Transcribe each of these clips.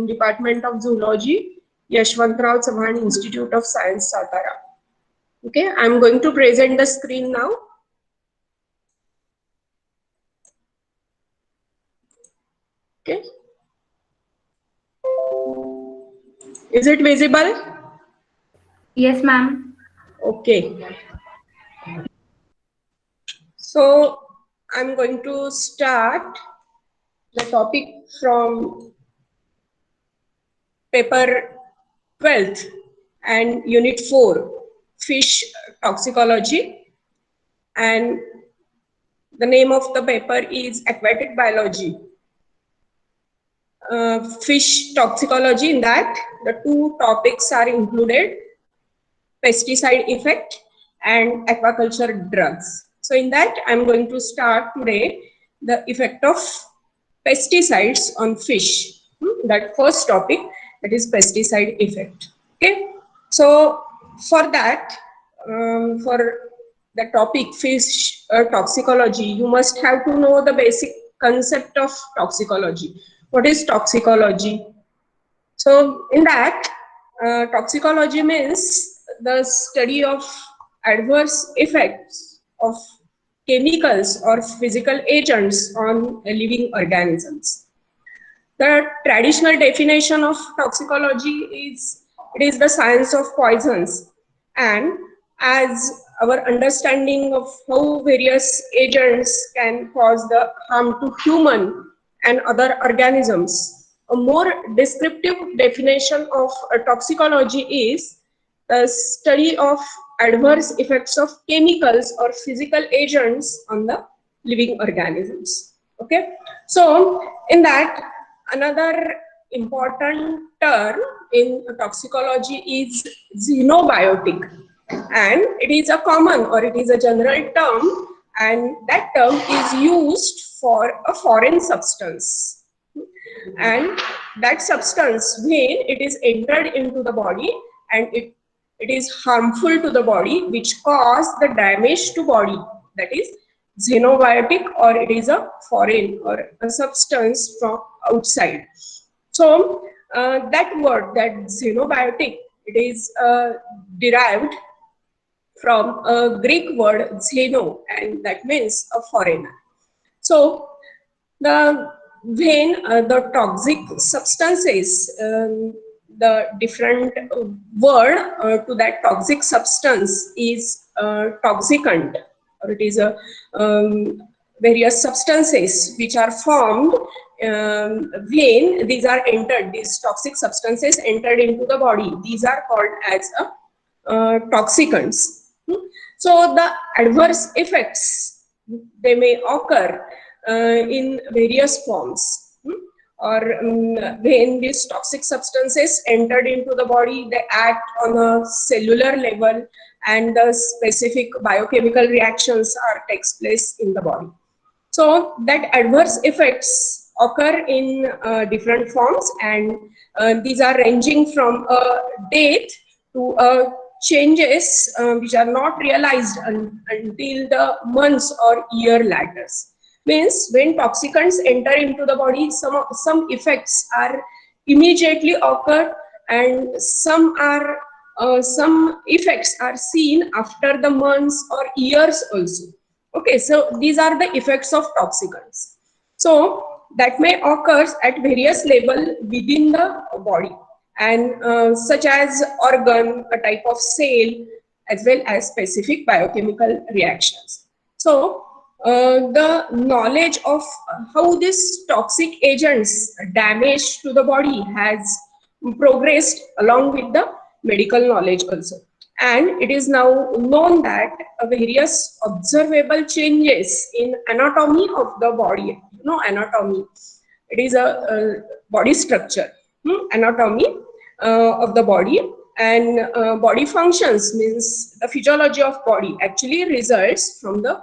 from Department of Zoology, Yashwantrao Chauhan Institute of Science, Satara. Okay, I'm going to present the screen now. Okay. Is it visible? Yes, ma'am. Okay. So I'm going to start the topic from paper 12th and unit 4, fish toxicology, and the name of the paper is aquatic biology. Fish toxicology, in that the two topics are included: pesticide effect and aquaculture drugs. So in that I'm going to start today the effect of pesticides on fish. That first topic, that is pesticide effect. Okay, so for that, for the topic fish toxicology, you must have to know the basic concept of toxicology. What is toxicology? So in that, toxicology means the study of adverse effects of chemicals or physical agents on living organisms. The traditional definition of toxicology is, it is the science of poisons, and as our understanding of how various agents can cause the harm to human and other organisms, a more descriptive definition of toxicology is the study of adverse effects of chemicals or physical agents on the living organisms. Okay, so in that, another important term in toxicology is xenobiotic, and it is a common or it is a general term, and that term is used for a foreign substance, and that substance, when it is entered into the body and it is harmful to the body, which cause the damage to body, that is xenobiotic, or it is a foreign or a substance from outside. So that word, that xenobiotic, it is derived from a Greek word xeno, and that means a foreigner. So when the toxic substances, the different word to that toxic substance is toxicant, or it is a various substances which are formed when these are entered, these toxic substances entered into the body, these are called as toxicants. So the adverse effects, they may occur in various forms, or when these toxic substances entered into the body, they act on a cellular level, and the specific biochemical reactions are takes place in the body. So that adverse effects occur in different forms, and these are ranging from death to changes which are not realized until the months or year later. Means when toxicants enter into the body, some effects are immediately occur, and some effects are seen after the months or years also. Okay, so these are the effects of toxicants. So that may occur at various level within the body, and such as organ, a type of cell, as well as specific biochemical reactions. So the knowledge of how these toxic agents damage to the body has progressed along with the medical knowledge also. And it is now known that various observable changes in anatomy of the body, anatomy, it is a body structure, anatomy of the body, and body functions, means the physiology of body, actually results from the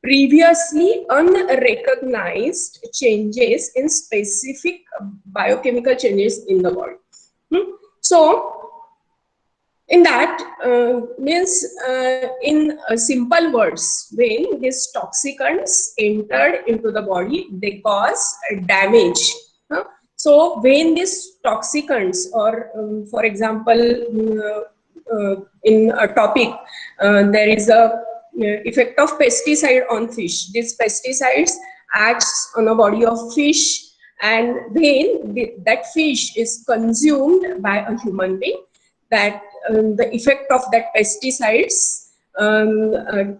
previously unrecognized changes in specific biochemical changes in the body. So in that means in simple words, when these toxicants entered into the body, they cause damage. So when these toxicants, or for example, in a topic, there is a effect of pesticide on fish. These pesticides acts on a body of fish, and when that fish is consumed by a human being, that the effect of that pesticides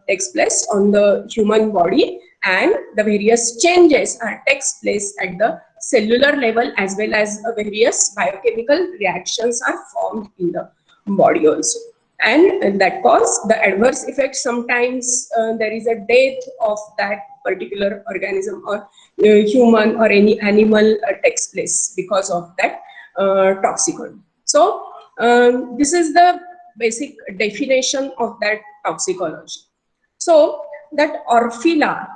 takes place on the human body, and the various changes takes place at the cellular level, as well as various biochemical reactions are formed in the body also, and that cause the adverse effects. Sometimes there is a death of that particular organism, or human or any animal takes place because of that toxicant. So this is the basic definition of that toxicology. So that Orfila,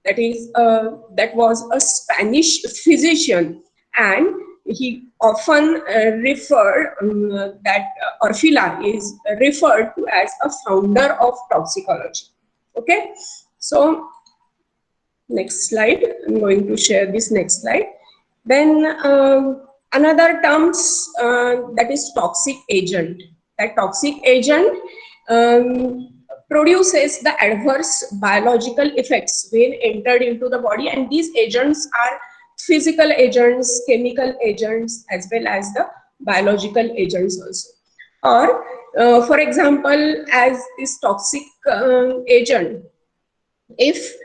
that was a Spanish physician, and he often referred that Orfila is referred to as a founder of toxicology. Okay, so next slide. I'm going to share this next slide. Then another terms, that is toxic agent. That toxic agent produces the adverse biological effects when entered into the body, and these agents are physical agents, chemical agents, as well as the biological agents also. Or for example, as this toxic agent, if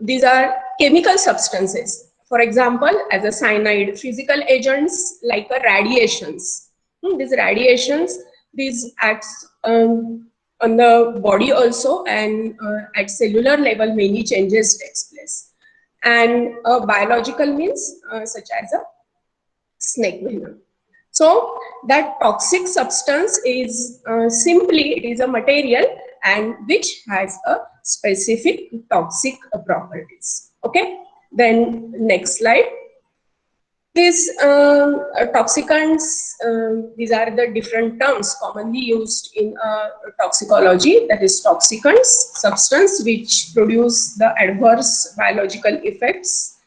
these are chemical substances, for example, as a cyanide, physical agents like radiations. These radiations, these acts on the body also, and at cellular level many changes takes place. And biological means such as a snake venom. So that toxic substance is simply, it is a material and which has a specific toxic properties. Okay, then next slide. These toxicants, these are the different terms commonly used in toxicology. That is toxicants, substance which produce the adverse biological effects.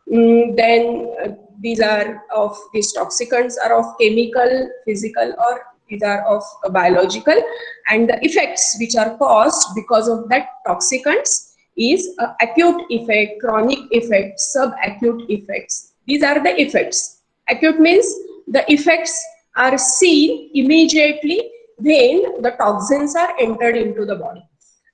Then these toxicants are of chemical, physical, or these are of biological, and the effects which are caused because of that toxicants is acute effect, chronic effect, subacute effects. These are the effects. Acute means the effects are seen immediately when the toxins are entered into the body,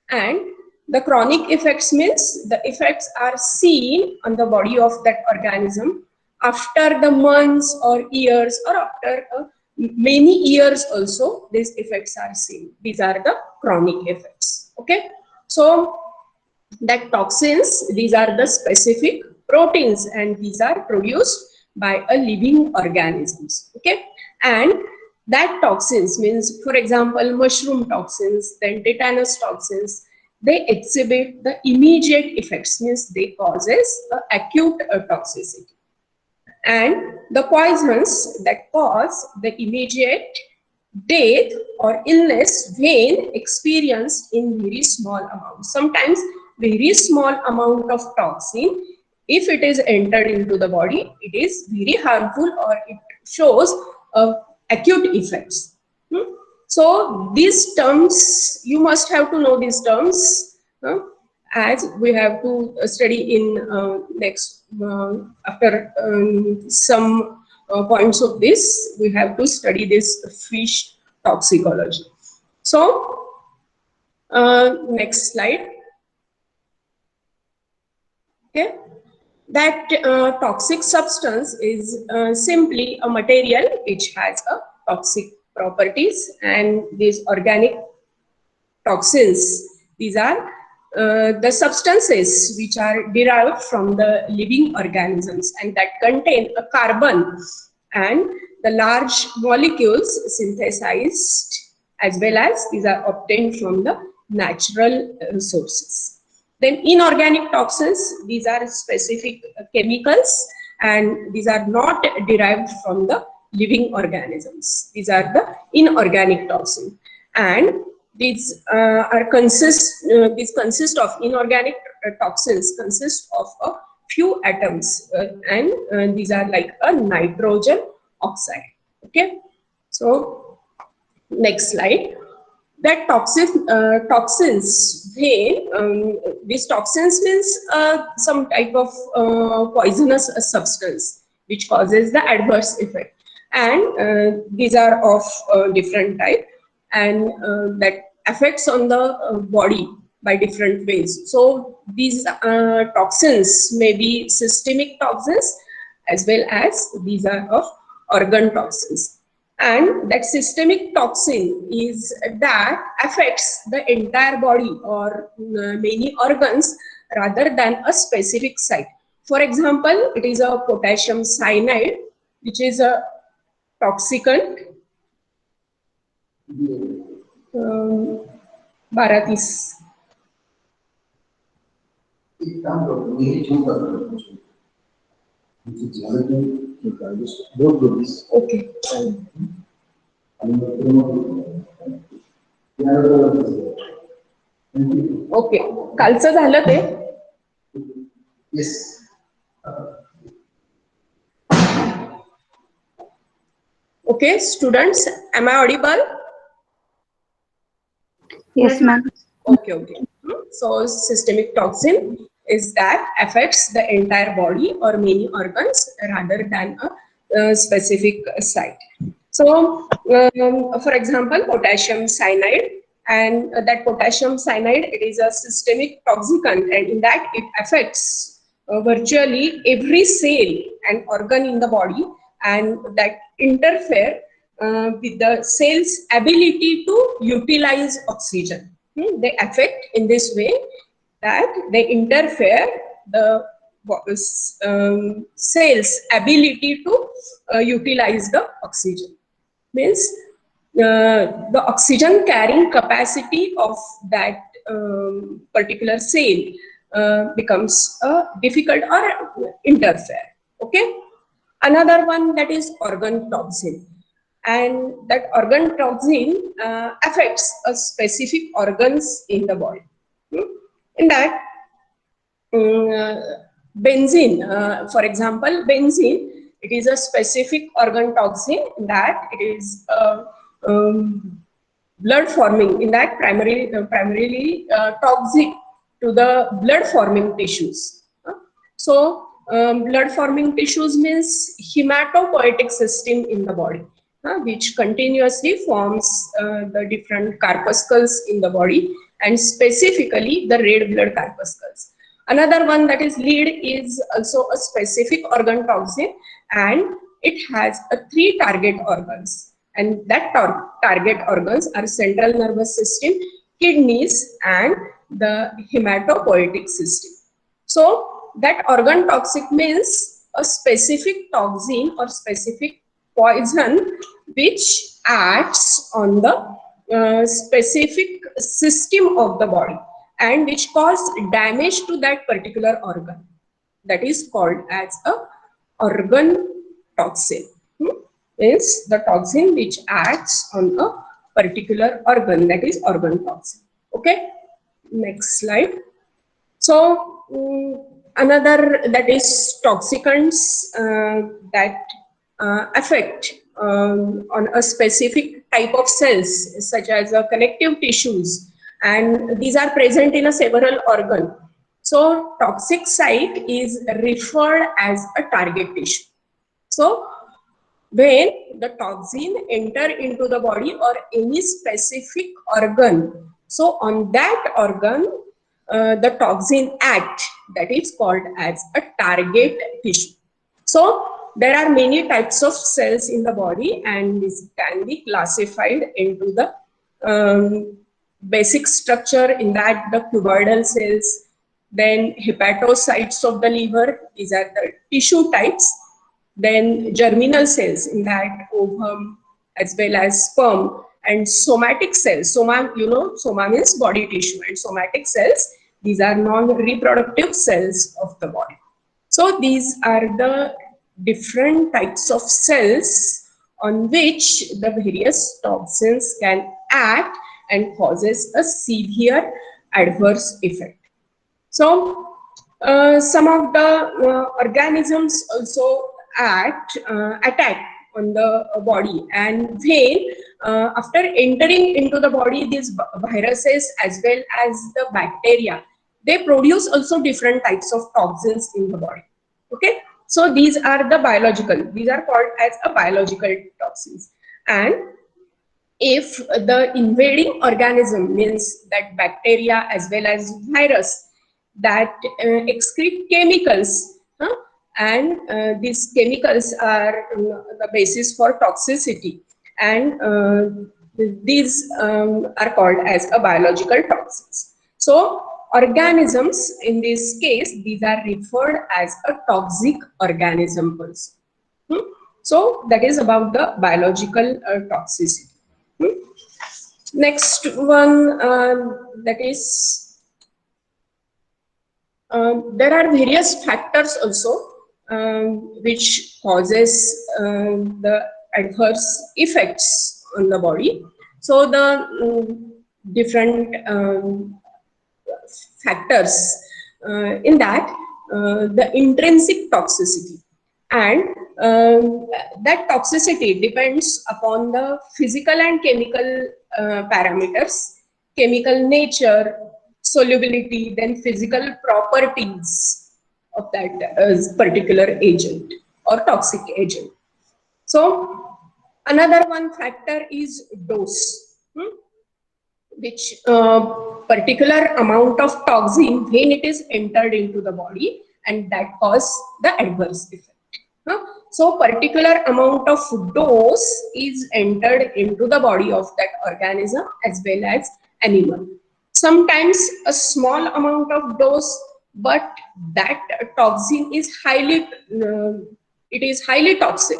and the chronic effects means the effects are seen on the body of that organism after the months or years, or after many years also these effects are seen. These are the chronic effects. Okay, so that toxins, these are the specific proteins, and these are produced by a living organisms. Okay, and that toxins means, for example, mushroom toxins, then tetanus toxins, they exhibit the immediate effects, means they causes acute toxicity. And the poisons that cause the immediate death or illness when experienced in very small amounts. Sometimes very small amount of toxin, if it is entered into the body, it is very harmful, or it shows acute effects. So these terms, you must have to know these terms, as we have to study in next, after some points of this, we have to study this fish toxicology. So next slide. Okay, that toxic substance is simply a material which has a toxic properties, and these organic toxins, these are the substances which are derived from the living organisms, and that contain a carbon and the large molecules synthesized, as well as these are obtained from the natural sources. Then inorganic toxins, these are specific chemicals, and these are not derived from the living organisms. These are the inorganic toxins, and these consist of inorganic toxins consist of a few atoms, and these are like a nitrogen oxide. Okay, so next slide. That toxins, these toxins means some type of poisonous substance which causes the adverse effect, and these are of different type, and that affects on the body by different ways. So these toxins may be systemic toxins as well as these are of organ toxins. And that systemic toxin is that affects the entire body or many organs rather than a specific site. For example, it is a potassium cyanide, which is a toxicant. 12-30. Okay. Okay, कालचं झालं ते. Yes. Okay, students, am I audible? Yes, ma'am. Okay, okay. So systemic toxin is that affects the entire body or many organs rather than a specific site. So, for example, potassium cyanide, and that potassium cyanide, it is a systemic toxicant, and in that it affects virtually every cell and organ in the body, and that interfere with the cell's ability to utilize oxygen. They affect in this way that they interfere the cell's ability to utilize the oxygen. Means the oxygen carrying capacity of that particular cell becomes difficult or interfere. Okay. Another one, that is organ toxin, and that organ toxin affects a specific organs in the body. In that, benzene, for example, benzene, it is a specific organ toxin that it is blood forming, in that primarily toxic to the blood forming tissues. So blood forming tissues means hematopoietic system in the body, which continuously forms the different corpuscles in the body, and specifically the red blood corpuscles. Another one, that is lead, is also a specific organ toxin, and it has three target organs, and that target organs are central nervous system, kidneys, and the hematopoietic system. So that organ toxic means a specific toxin or specific poison which acts on the specific system of the body and which cause damage to that particular organ. That is called as a organ toxin. Is the toxin which acts on a particular organ, that is organ toxin. Okay, next slide. So another, that is toxicants that affect on a specific type of cells such as connective tissues, and these are present in a several organ. So toxic site is referred as a target tissue. So when the toxin enter into the body or any specific organ, so on that organ the toxin act, that is called as a target tissue. So there are many types of cells in the body, and this can be classified into the basic structure, in that the cuboidal cells, then hepatocytes of the liver, these are the tissue types, then germinal cells, in that ovum as well as sperm, and somatic cells. Soma, you know, soma means body tissue, and somatic cells, these are non-reproductive cells of the body. So these are the different types of cells on which the various toxins can act and causes a severe adverse effect. So Some of the organisms also attack on the body, and when after entering into the body, these viruses as well as the bacteria, they produce also different types of toxins in the body. Okay, so these are the biological, these are called as a biological toxins. And if the invading organism, means that bacteria as well as virus, that excrete chemicals, and these chemicals are the basis for toxicity, and these are called as a biological toxins. So organisms, in this case, these are referred as a toxic organism also. So that is about the biological toxicity. Next one, that is, there are various factors also which causes the adverse effects on the body. So the different factors in that, the intrinsic toxicity, and that toxicity depends upon the physical and chemical parameters, chemical nature, solubility, then physical properties of that particular agent or toxic agent. So another one factor is dose, which particular amount of toxin when it is entered into the body, and that cause the adverse effect. So particular amount of dose is entered into the body of that organism as well as animal. Sometimes a small amount of dose, but that toxin is highly, it is highly toxic.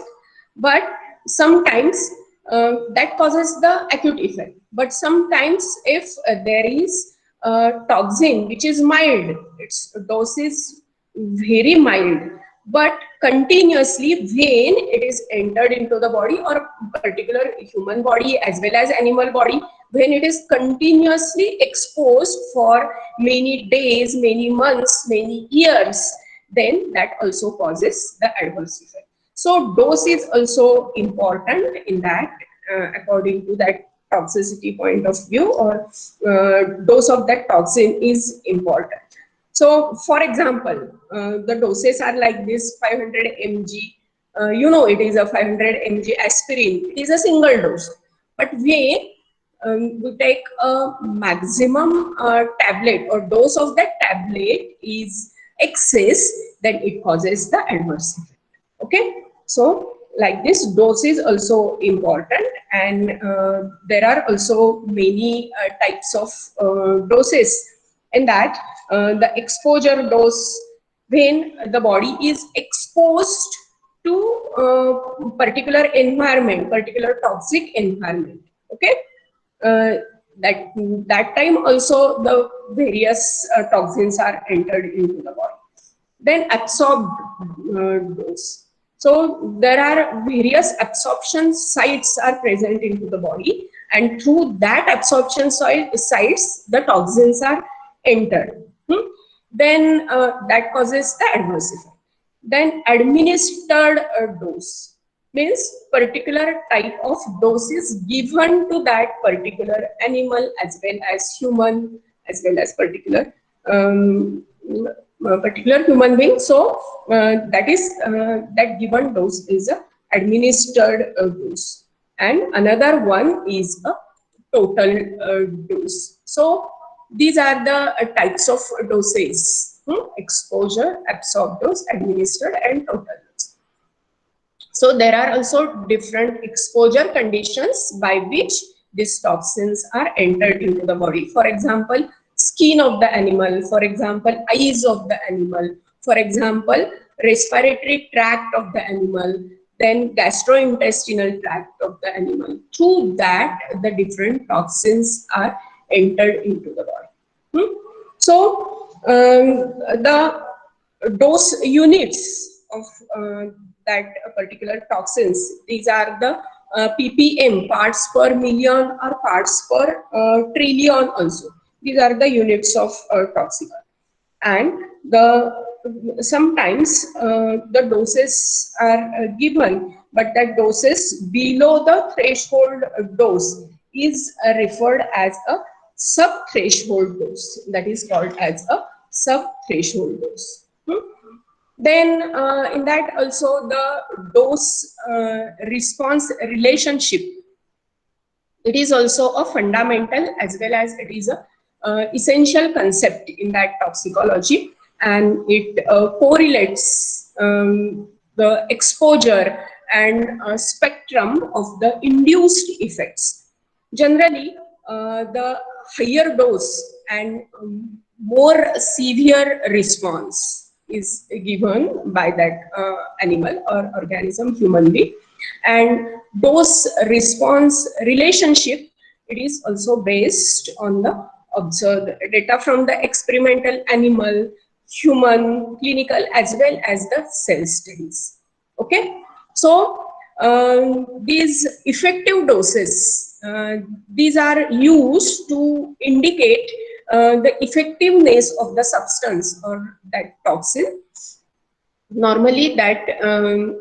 But sometimes that causes the acute effect. But sometimes if there is toxin which is mild, its dose is very mild, but continuously when it is entered into the body, or particular human body as well as animal body, when it is continuously exposed for many days, many months, many years, then that also causes the adverse effect. So dose is also important in that, according to that toxicity point of view, or dose of that toxin is important. So for example, the doses are like this: 500 mg, it is a 500 mg aspirin, it is a single dose. But we take a maximum tablet, or dose of that tablet is excess, then it causes the adverse effect. Okay, so like this, dose is also important, and there are also many types of doses, in that the exposure dose, when the body is exposed to particular environment, particular toxic environment. Okay, uh, that time also the various toxins are entered into the body. Then absorbed dose. So there are various absorption sites are present into the body, and through that absorption sites, the toxins are entered. Then that causes the adverse effect. Then administered dose means particular type of dose is given to that particular animal as well as human, as well as particular human being. So that is that given dose is a administered dose, and another one is a total dose. So these are the types of doses: exposure, absorbed dose, administered, and total dose. So there are also different exposure conditions by which these toxins are entered into the body. For example, skin of the animal, for example, eyes of the animal, for example, respiratory tract of the animal, then gastrointestinal tract of the animal. Through that, the different toxins are entered into the body. So the dose units of that particular toxins, these are the ppm, parts per million, or parts per trillion also. These are the units of toxicity. And sometimes the doses are given, but that doses below the threshold dose is referred as a sub-threshold dose. That is called as a sub-threshold dose. Then in that also the dose response relationship, it is also a fundamental as well as it is a essential concept in that toxicology, and it correlates the exposure and spectrum of the induced effects. Generally, the higher dose and more severe response is given by that animal or organism, human being, and dose response relationship, it is also based on the observed data from the experimental animal, human, clinical as well as the cell studies. Okay, so these effective doses, these are used to indicate the effectiveness of the substance or that toxin. Normally that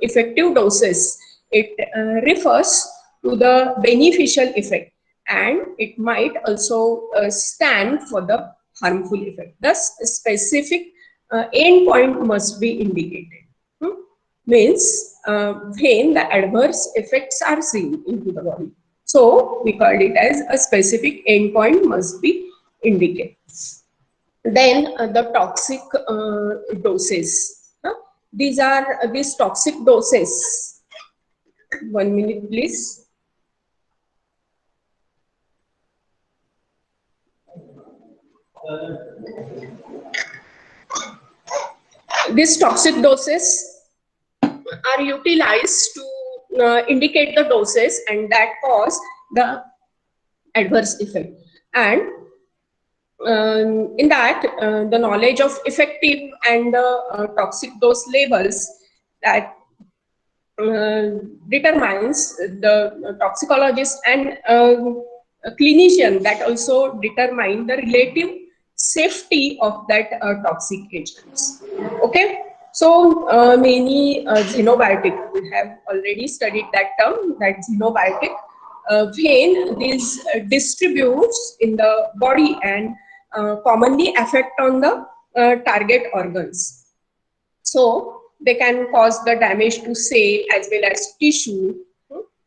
effective doses, it refers to the beneficial effect, and it might also stand for the harmful effect. Thus, a specific endpoint must be indicated. Means when the adverse effects are seen into the body. So we called it as a specific endpoint must be indicated. Then the toxic doses. These are these toxic doses. 1 minute, please. These toxic doses are utilized to indicate the doses and that cause the adverse effect. And in that, the knowledge of effective and toxic dose levels that determines the toxicologist and clinician that also determine the relative safety of that toxic agents. Okay, so many xenobiotic, we have already studied that term, that xenobiotic, when these distributes in the body and commonly affect on the target organs. So they can cause the damage to cell as well as tissue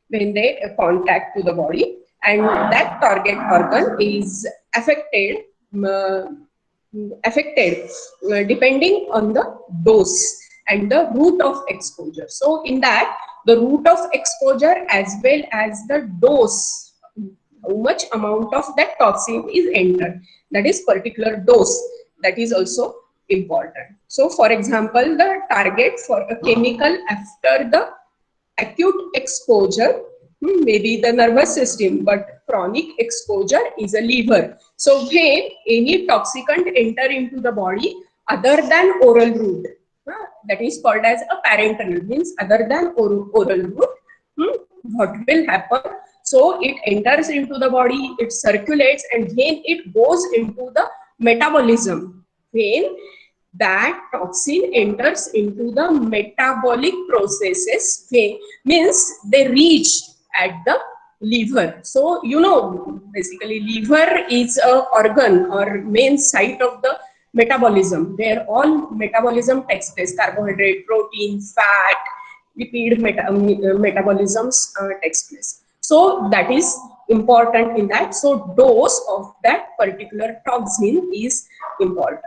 when they contact to the body, and that target organ is affected depending on the dose and the route of exposure. So in that, the route of exposure as well as the dose, how much amount of that toxin is entered, that is particular dose, that is also important. So for example, the target for a chemical after the acute exposure may be the nervous system, but chronic exposure is a liver. So when any toxicant enter into the body other than oral route, that is called as a parenteral, means other than oral route, what will happen? So it enters into the body, it circulates, and when it goes into the metabolism, when that toxin enters into the metabolic processes, means they reach at the liver. So you know, basically liver is a organ or main site of the metabolism, where all metabolism takes place, carbohydrate, protein, fat, lipid metabolisms takes place. So that is important in that. So dose of that particular toxin is important.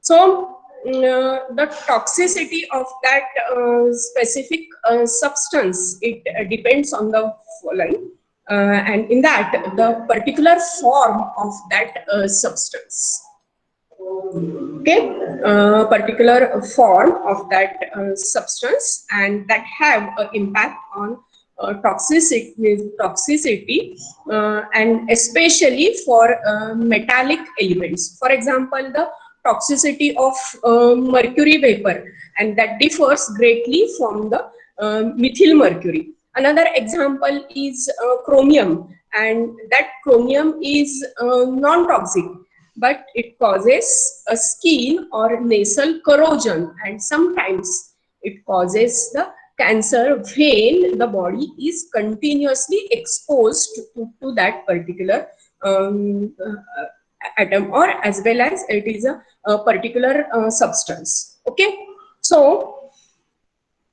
So the toxicity of that specific substance, it depends on the following, and in that, the particular form of that substance. Okay, particular form of that substance, and that have an impact on toxicity, and especially for metallic elements. For example, the toxicity of mercury vapor, and that differs greatly from the methyl mercury. Another example is chromium, and that chromium is non-toxic, but it causes a skin or nasal corrosion, and sometimes it causes the cancer when the body is continuously exposed to that particular atom, or as well as it is a particular substance. Okay, so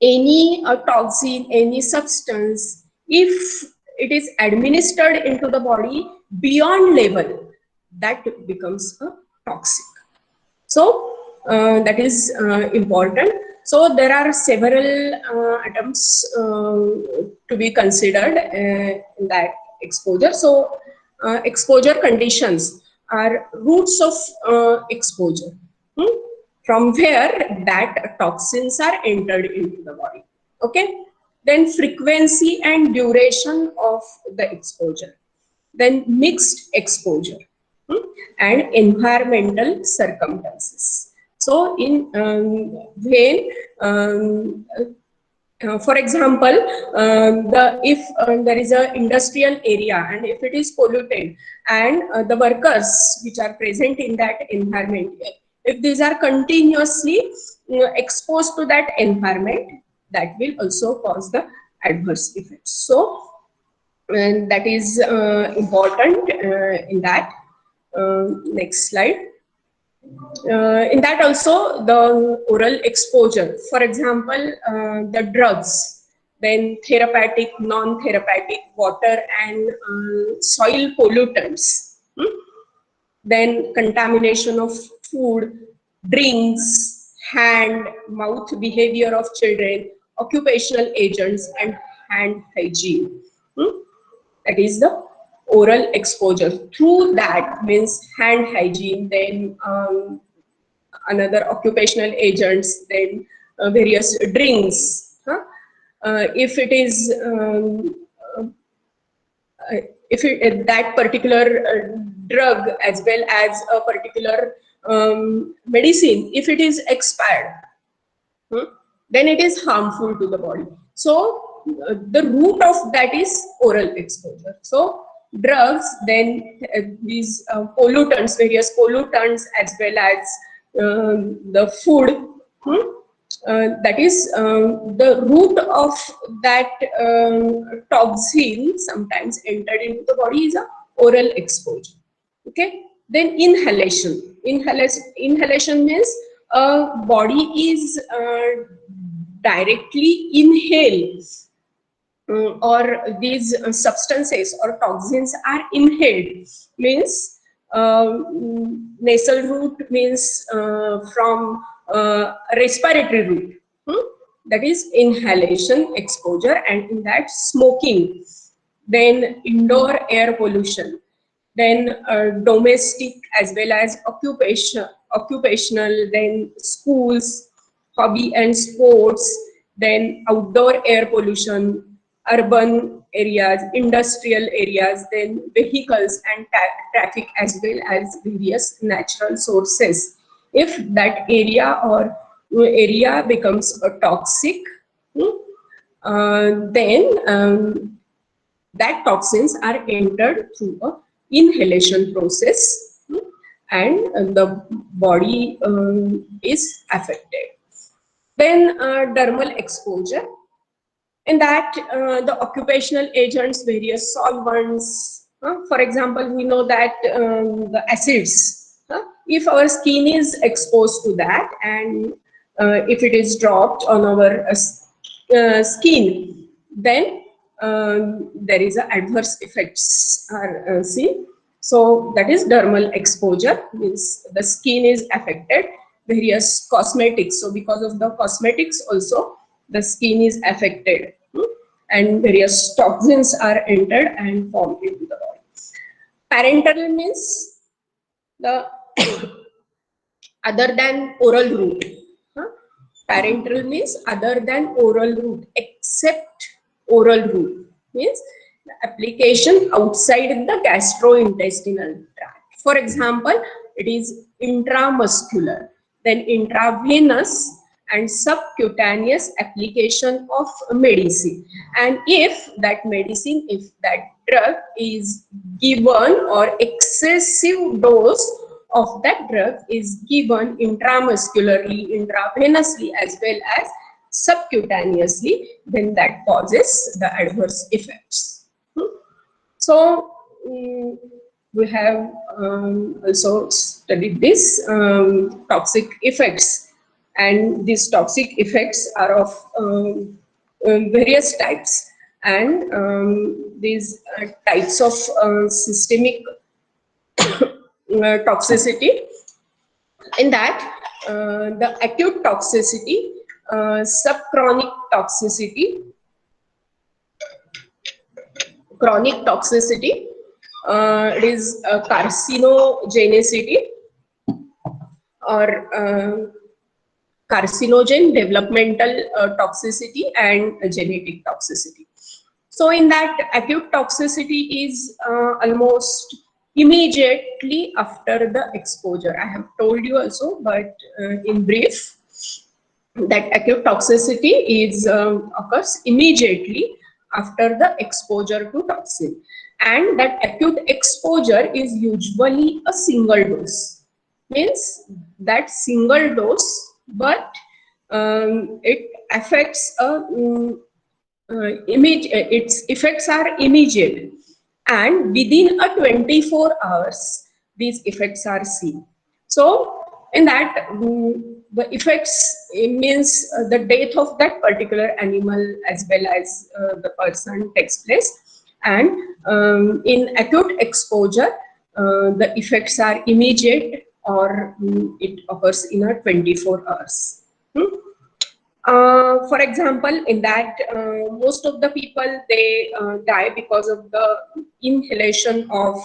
any toxin, any substance, if it is administered into the body beyond level, that becomes a toxic. So that is important. So there are several atoms to be considered in that exposure. So exposure conditions are routes of exposure, from where that toxins are entered into the body. Okay. Then frequency and duration of the exposure. Then mixed exposure, and environmental circumstances. So in when for example, if there is a industrial area and if it is polluted, and the workers which are present in that environment, if these are continuously exposed to that environment, that will also cause the adverse effects. So and that is important in that. Next slide. In that also the oral exposure, for example, the drugs, then therapeutic, non-therapeutic, water and soil pollutants, then contamination of food, drinks, hand, mouth behavior of children, occupational agents, and hand hygiene. That is the oral exposure. Through that means hand hygiene, then another occupational agents, then various drinks. If it is that particular drug as well as a particular medicine, if it is expired, then it is harmful to the body. So the root of that is oral exposure. So drugs, then these pollutants, various pollutants, as well as the food, that is the root of that toxin sometimes entered into the body is a oral exposure. Okay. Then inhalation. Inhalation means body is directly inhale, or these substances or toxins are inhaled, means nasal route means from respiratory route, that is inhalation exposure, and in that smoking, then indoor air pollution, then domestic as well as occupational, then schools, hobby and sports, then outdoor air pollution, urban areas, industrial areas, then vehicles and traffic, as well as various natural sources. If that area becomes toxic, then that toxins are entered through a inhalation process, and the body is affected. Then dermal exposure. In that, the occupational agents, various solvents. For example, we know that the acids. If our skin is exposed to that, and if it is dropped on our skin, then there is a adverse effects are seen. So that is dermal exposure, means the skin is affected. Various cosmetics, so because of the cosmetics also the skin is affected, and various toxins are entered and formed into the body. Parenteral means the other than oral route. Parenteral means other than oral route, except oral route, means the application outside the gastrointestinal tract. For example, it is intramuscular, then intravenous and subcutaneous application of medicine. And if that medicine, if that drug is given or excessive dose of that drug is given intramuscularly, intravenously, as well as subcutaneously, then that causes the adverse effects. So we have also studied this toxic effects, and these toxic effects are of various types, and these types of systemic toxicity. In that, the acute toxicity, subchronic toxicity, chronic toxicity, it is carcinogenicity or carcinogen, developmental toxicity, and genetic toxicity. So in that, acute toxicity is almost immediately after the exposure. I have told you also, but in brief, that acute toxicity is occurs immediately after the exposure to toxin, and that acute exposure is usually a single dose. Means that single dose, but it affects a its effects are immediate, and within a 24 hours these effects are seen. So in that, the effects, it means the death of that particular animal as well as the person takes place, and in acute exposure the effects are immediate, or it occurs in a 24 hours. For example, in that, most of the people, they die because of the inhalation of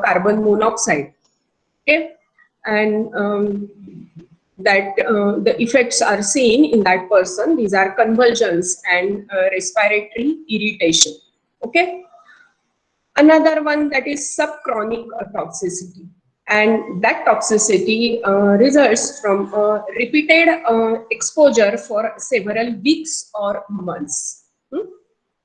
carbon monoxide. Okay, and that the effects are seen in that person. These are convulsions and respiratory irritation. Okay, another one, that is subchronic toxicity, and that toxicity results from repeated exposure for several weeks or months.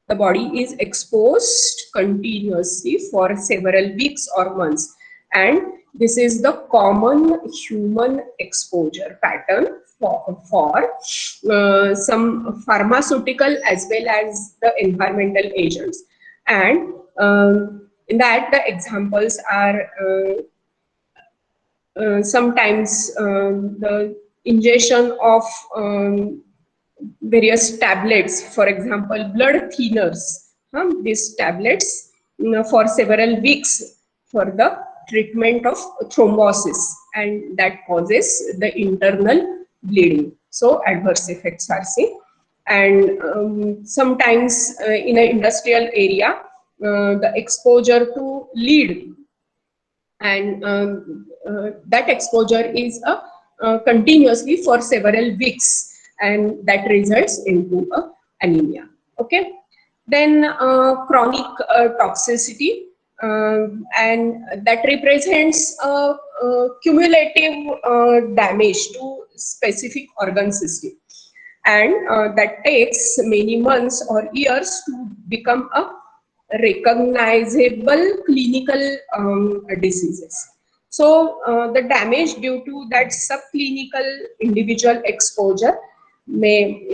The body is exposed continuously for several weeks or months, and this is the common human exposure pattern for some pharmaceutical as well as the environmental agents. And in that, the examples are sometimes the ingestion of various tablets, for example, blood thinners. These tablets for several weeks for the treatment of thrombosis, and that causes the internal bleeding. So adverse effects are seen. And sometimes in an industrial area, the exposure to lead, and that exposure is continuously for several weeks, and that results into anemia. Okay, then chronic toxicity, and that represents cumulative damage to specific organ system, and that takes many months or years to become a recognizable clinical diseases. So the damage due to that subclinical individual exposure may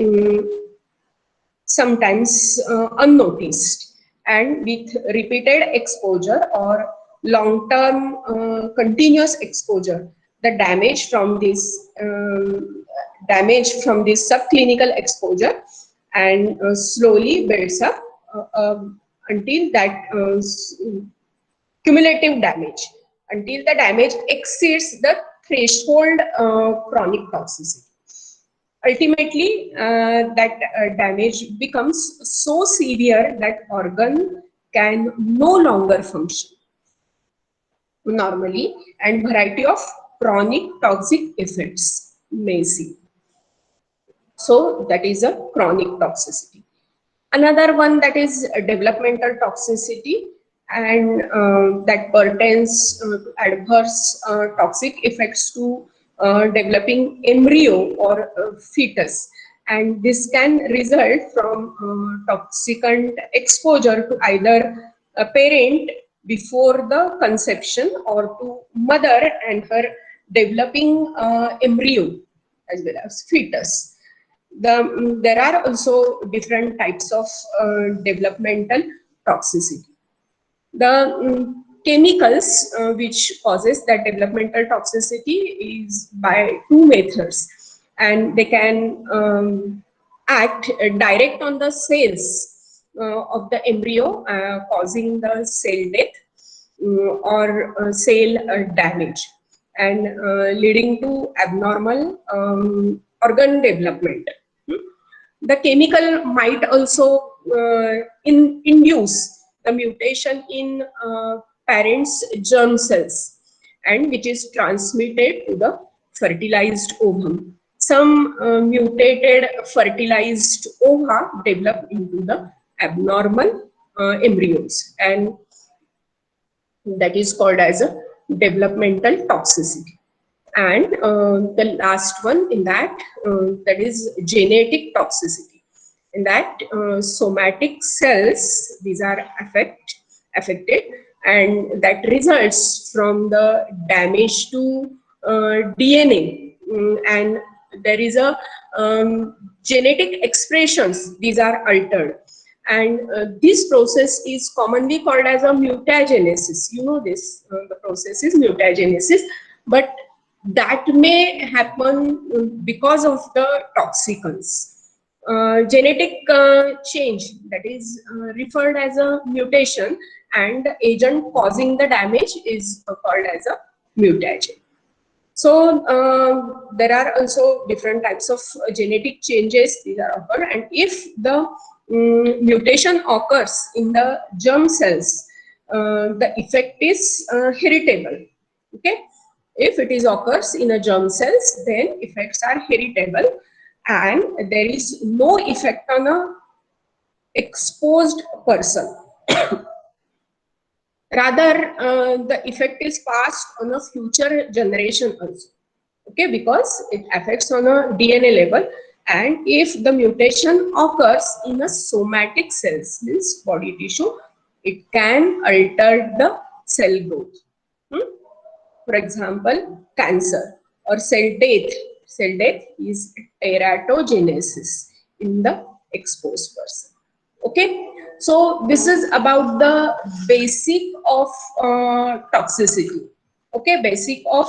sometimes unnoticed, and with repeated exposure or long-term continuous exposure, the damage from this subclinical exposure and slowly builds up until that cumulative damage, until the damage exceeds the threshold chronic toxicity. Ultimately, that damage becomes so severe that organ can no longer function normally, and variety of chronic toxic effects may see. So that is a chronic toxicity. Another one, that is developmental toxicity, and that pertains to adverse toxic effects to developing embryo or fetus, and this can result from toxicant exposure to either a parent before the conception or to mother and her developing embryo as well as fetus. There are also different types of developmental toxicity. The chemicals which causes that developmental toxicity is by two methods, and they can act direct on the cells of the embryo, causing the cell death or cell damage, and leading to abnormal organ development. The chemical might also induce the mutation in parents' germ cells, and which is transmitted to the fertilized ovum. Some mutated fertilized ova develop into the abnormal embryos, and that is called as a developmental toxicity. And the last one in that, that is genetic toxicity. In that, somatic cells, these are affected, and that results from the damage to DNA, and there is a genetic expressions, these are altered, and this process is commonly called as a mutagenesis. You know this, the process is mutagenesis, but that may happen because of the toxicants. Genetic change, that is referred as a mutation, and the agent causing the damage is called as a mutagen. So there are also different types of genetic changes, these are occurred, and if the mutation occurs in the germ cells, the effect is heritable. Okay, if it is occurs in a germ cells, then effects are heritable, and there is no effect on a exposed person. Rather, the effect is passed on a future generation also. Okay, because it affects on a DNA level, and if the mutation occurs in a somatic cells, means body tissue, it can alter the cell growth. For example, cancer or cell death. Cell death is teratogenesis in the exposed person. Okay, so this is about the basic of toxicity. Okay, basic of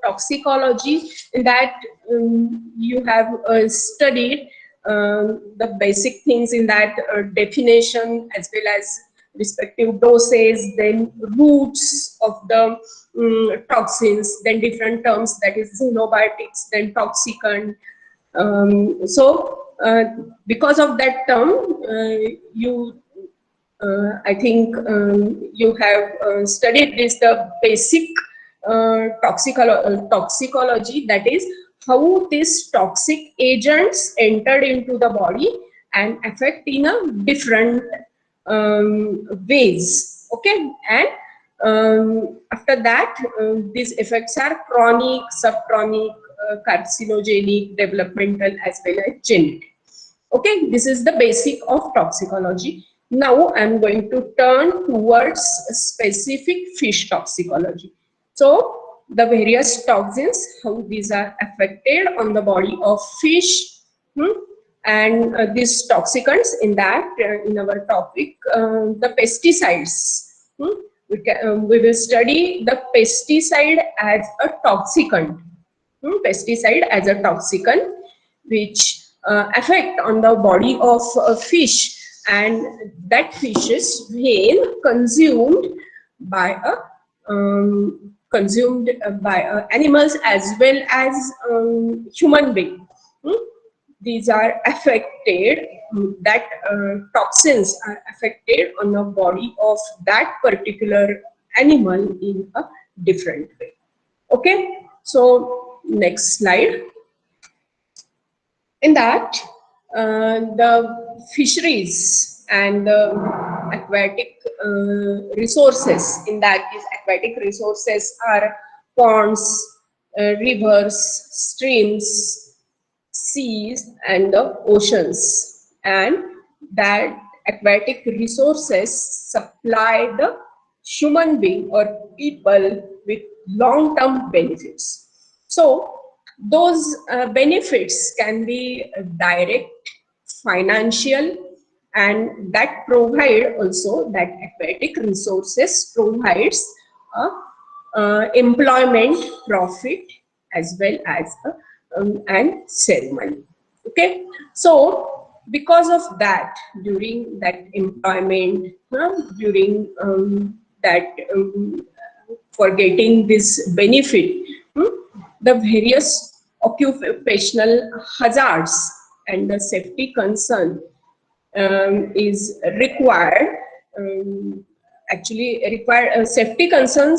toxicology, in that you have studied the basic things in that definition as well as respective doses, then routes of the toxins, then different terms, that is xenobiotics, then toxicant. Because of that term, I think you have studied this, the basic toxicology, that is how these toxic agents entered into the body and affect in a different ways. Okay, and after that, these effects are chronic, subchronic, carcinogenic, developmental, as well as genetic. Okay, this is the basic of toxicology. Now I'm going to turn towards specific fish toxicology. So the various toxins, how these are affected on the body of fish, and these toxicants in that, in our topic, the pesticides. We will study the pesticide as a toxicant. Pesticide as a toxicant, which affect on the body of a fish, and that fish is when by animals as well as human being. These are affected, that toxins are affected on the body of that particular animal in a different way. Okay, so next slide. In that, the fisheries and the aquatic resources, in that is aquatic resources are ponds, rivers, streams, seas, and the oceans, and that aquatic resources supply the human being or people with long-term benefits. So those benefits can be direct, financial, and that provide also that aquatic resources provides employment, profit, as well as and ceremony. Okay, so because of that, during that employment, during that for getting this benefit, the various occupational hazards and the safety concern is required. Actually, required safety concern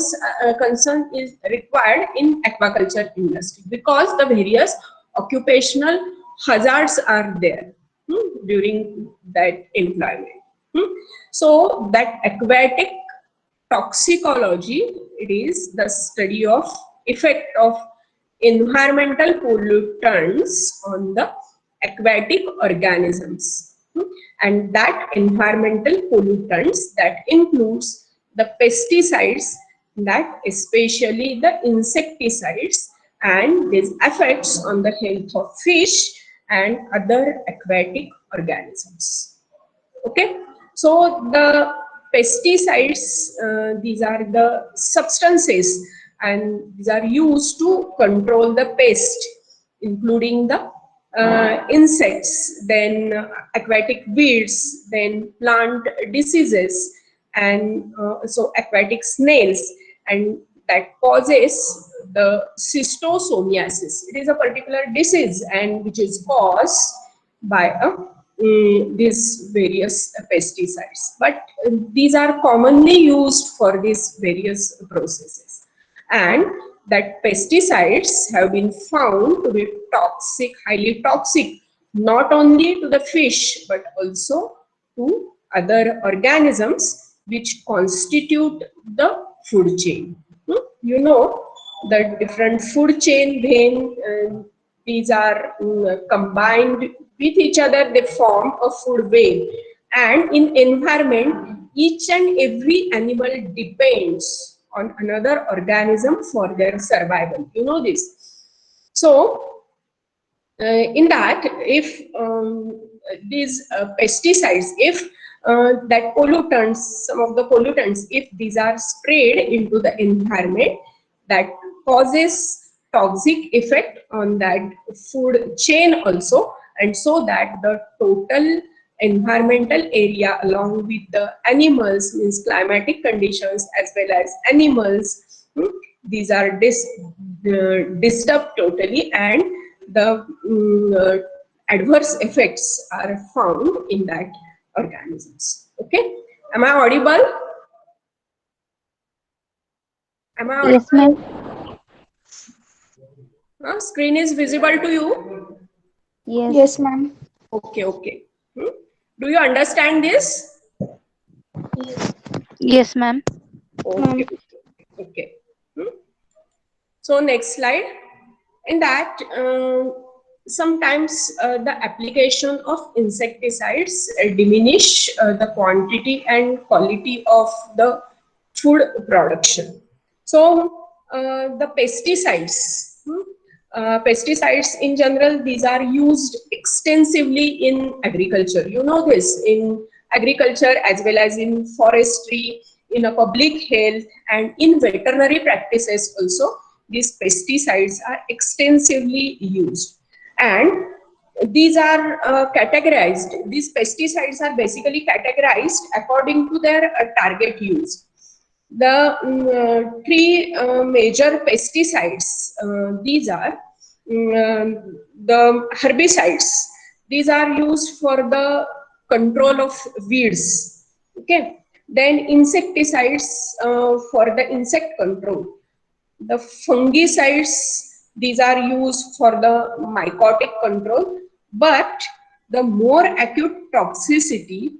is required in aquaculture industry because the various occupational hazards are there during that employment. So that aquatic toxicology, it is the study of effect of environmental pollutants on the aquatic organisms. And that environmental pollutants, that includes the pesticides, that especially the insecticides, and these effects on the health of fish and other aquatic organisms. Okay, so the pesticides, these are the substances and these are used to control the pest, including the insects, then aquatic weeds, then plant diseases, and so aquatic snails, and that causes the schistosomiasis. It is a particular disease and which is caused by these various pesticides, but these are commonly used for these various processes, and that pesticides have been found to be toxic, highly toxic, not only to the fish but also to other organisms which constitute the food chain. You know, the different food chain, when these are combined with each other, they form a food web, and in environment each and every animal depends on another organism for their survival. You know this. So in that, if these pesticides, if that pollutants, some of the pollutants, if these are sprayed into the environment, that causes toxic effect on that food chain also, and so that the total environmental area along with the animals, means climatic conditions as well as animals, these are disturbed totally, and the adverse effects are found in that organisms. Okay, am I audible? Am I audible? Yes, ma'am. Screen is visible to you? Yes. Yes, ma'am. Okay, okay. Do you understand this? Yes, ma'am. Okay, okay. So next slide. In that, sometimes the application of insecticides diminish the quantity and quality of the food production. So the pesticides, pesticides in general, these are used extensively in agriculture. You know this, in agriculture as well as in forestry, in a public health, and in veterinary practices also. These pesticides are extensively used, and these are categorized. These pesticides are basically categorized according to their target use. The three major pesticides, these are the herbicides. These are used for the control of weeds. Okay, then insecticides for the insect control. The fungicides, these are used for the mycotic control, but the more acute toxicity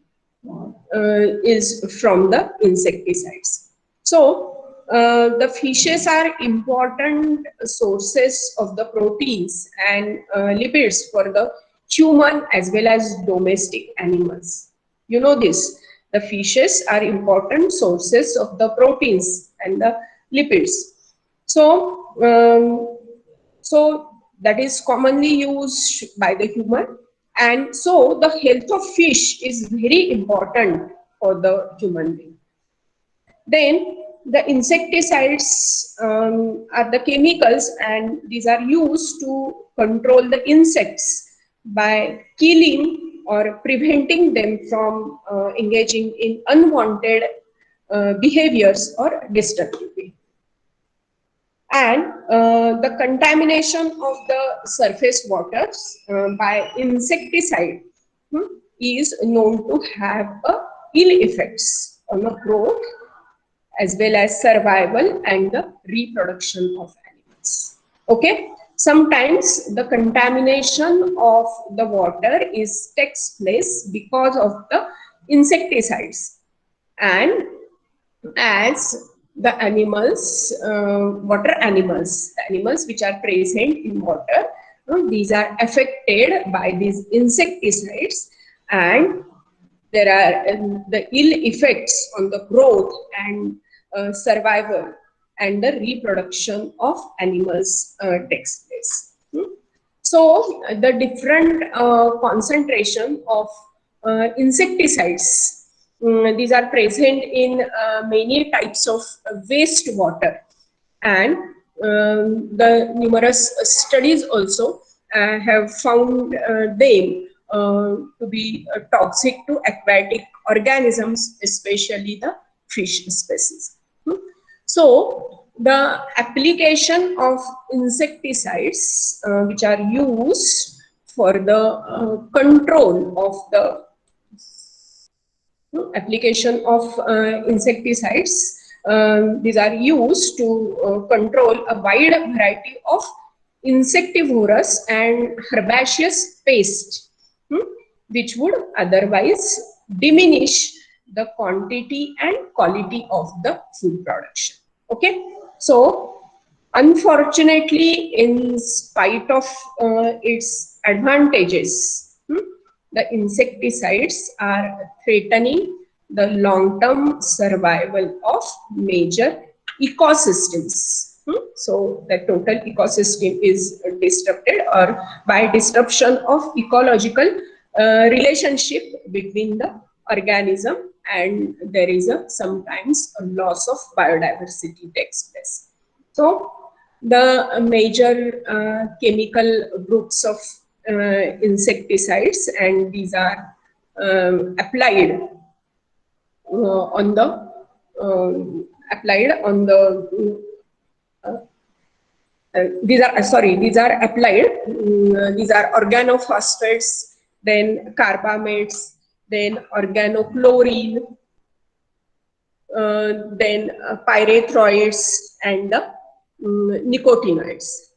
is from the insecticides. So the fishes are important sources of the proteins and lipids for the human as well as domestic animals. You know this. The fishes are important sources of the proteins and the lipids. So that is commonly used by the human, and so the health of fish is very important for the human being. Then the insecticides are the chemicals, and these are used to control the insects by killing or preventing them from engaging in unwanted behaviors or destructive behavior. And the contamination of the surface waters by insecticide is known to have ill effects on the growth as well as survival and the reproduction of animals. Okay, sometimes the contamination of the water takes place because of the insecticides, and as the animals, water animals, the animals which are present in water, these are affected by these insecticides, and there are the ill effects on the growth and survival and the reproduction of animals takes place. So the different concentration of insecticides, these are present in many types of wastewater, and the numerous studies also have found them to be toxic to aquatic organisms, especially the fish species. So the application of insecticides which are used for the control of the application of insecticides, these are used to control a wide variety of insectivorous and herbaceous pests, which would otherwise diminish the quantity and quality of the food production. Okay, so unfortunately, in spite of its advantages, the insecticides are threatening the long-term survival of major ecosystems. So the total ecosystem is disrupted, or by disruption of ecological relationship between the organism, and there is sometimes a loss of biodiversity takes place. So the major chemical groups of insecticides, and these are applied on the these are applied, these are organophosphates, then carbamates, then organochlorine, then pyrethroids, and the nicotinoids.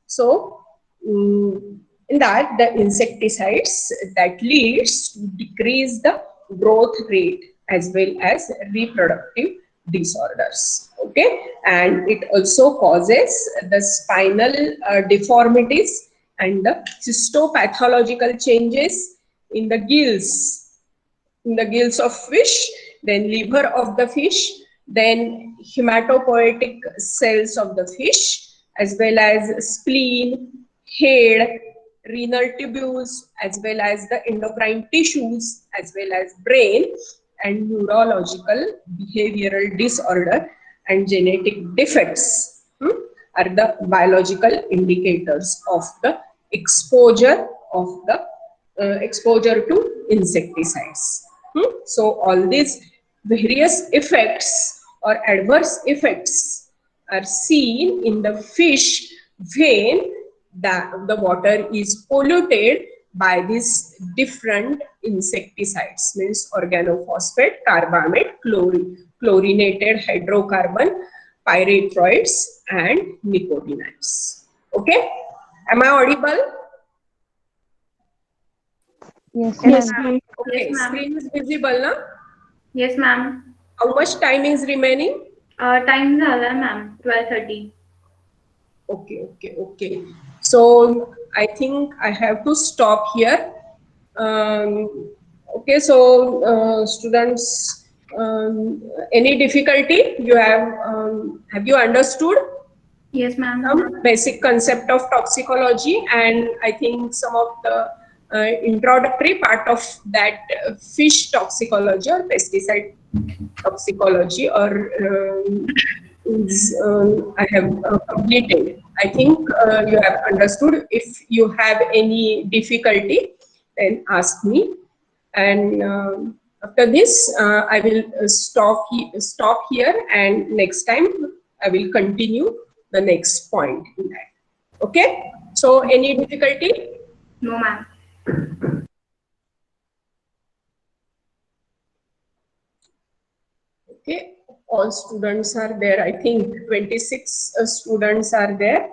So in that, the insecticides that leads to decrease the growth rate as well as reproductive disorders. Okay, and it also causes the spinal deformities and the histopathological changes in the gills of fish, then liver of the fish, then hematopoietic cells of the fish, as well as spleen, head, renal tubules, as well as the endocrine tissues, as well as brain, and neurological behavioral disorder and genetic defects are the biological indicators of the exposure to insecticides. So all these various effects or adverse effects are seen in the fish when the water is polluted by these different insecticides, means organophosphate, carbamate, chlorinated hydrocarbon, pyrethroids, and nicotinoids. Okay, am I audible? Yes, Yes, ma'am. ma'am. Okay, Yes, ma'am. screen is visible, na? Yes, ma'am. How much time is remaining? Time झाला ma'am. 12:30. Okay. So I think I have to stop here. Okay, so students, any difficulty you have you understood Yes, ma'am. some basic concept of toxicology, and I think some of the introductory part of that fish toxicology or pesticide toxicology or I have completed. I think you have understood. If you have any difficulty, then ask me. And after this, I will stop here, and next time I will continue the next point in that. Okay. So, any difficulty? No, ma'am. Okay, all students are there. I think 26 students are there.